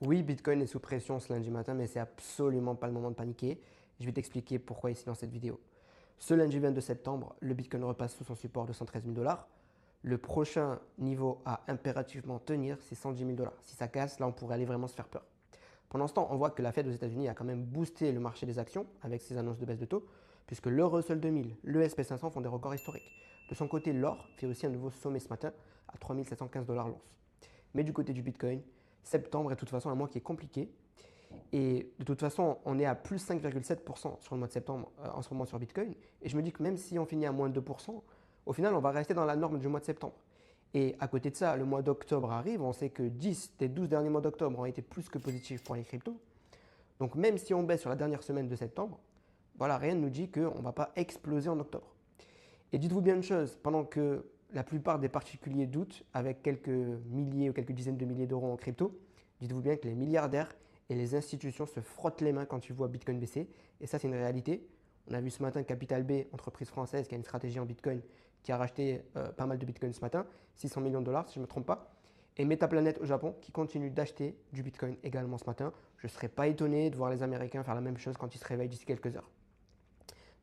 Oui, Bitcoin est sous pression ce lundi matin, mais c'est absolument pas le moment de paniquer. Je vais t'expliquer pourquoi ici dans cette vidéo. Ce lundi 22 septembre, le Bitcoin repasse sous son support de 113 000 dollars. Le prochain niveau à impérativement tenir, c'est 110 000 dollars. Si ça casse, là, on pourrait aller vraiment se faire peur. Pendant ce temps, on voit que la Fed aux États-Unis a quand même boosté le marché des actions avec ses annonces de baisse de taux, puisque le Russell 2000, le SP500 font des records historiques. De son côté, l'or fait aussi un nouveau sommet ce matin à 3 715 dollars l'once. Mais du côté du Bitcoin, septembre est de toute façon un mois qui est compliqué. Et de toute façon, on est à plus 5,7% sur le mois de septembre en ce moment sur Bitcoin. Et je me dis que même si on finit à moins de 2%, au final, on va rester dans la norme du mois de septembre. Et à côté de ça, le mois d'octobre arrive. On sait que 10 des 12 derniers mois d'octobre ont été plus que positifs pour les cryptos. Donc même si on baisse sur la dernière semaine de septembre, voilà, rien ne nous dit qu'on ne va pas exploser en octobre. Et dites-vous bien une chose, pendant que la plupart des particuliers doutent, avec quelques milliers ou quelques dizaines de milliers d'euros en crypto, dites-vous bien que les milliardaires et les institutions se frottent les mains quand ils voient Bitcoin baisser. Et ça, c'est une réalité. On a vu ce matin Capital B, entreprise française qui a une stratégie en Bitcoin, qui a racheté pas mal de Bitcoin ce matin, 600 millions de dollars si je ne me trompe pas. Et Metaplanet au Japon qui continue d'acheter du Bitcoin également ce matin. Je ne serais pas étonné de voir les Américains faire la même chose quand ils se réveillent d'ici quelques heures.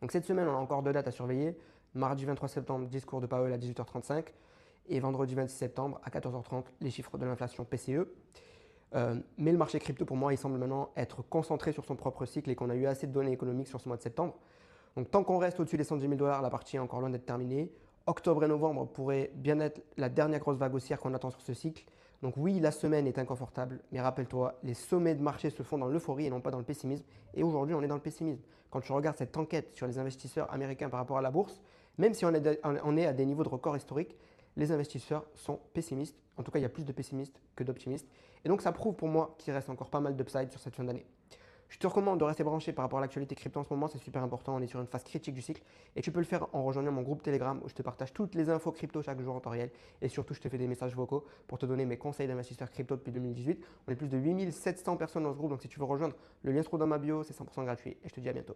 Donc cette semaine, on a encore deux dates à surveiller. Mardi 23 septembre, discours de Powell à 18h35 et vendredi 26 septembre à 14h30, les chiffres de l'inflation PCE. Mais le marché crypto, pour moi, il semble maintenant être concentré sur son propre cycle et qu'on a eu assez de données économiques sur ce mois de septembre. Donc tant qu'on reste au-dessus des 110 000 dollars, la partie est encore loin d'être terminée. Octobre et novembre pourraient bien être la dernière grosse vague haussière qu'on attend sur ce cycle. Donc oui, la semaine est inconfortable, mais rappelle-toi, les sommets de marché se font dans l'euphorie et non pas dans le pessimisme. Et aujourd'hui, on est dans le pessimisme. Quand tu regardes cette enquête sur les investisseurs américains par rapport à la bourse, même si on est à des niveaux de record historiques, les investisseurs sont pessimistes. En tout cas, il y a plus de pessimistes que d'optimistes. Et donc, ça prouve pour moi qu'il reste encore pas mal d'upside sur cette fin d'année. Je te recommande de rester branché par rapport à l'actualité crypto en ce moment, c'est super important, on est sur une phase critique du cycle et tu peux le faire en rejoignant mon groupe Telegram où je te partage toutes les infos crypto chaque jour en temps réel et surtout je te fais des messages vocaux pour te donner mes conseils d'investisseurs crypto depuis 2018. On est plus de 8700 personnes dans ce groupe donc si tu veux rejoindre, le lien se trouve dans ma bio, c'est 100% gratuit et je te dis à bientôt.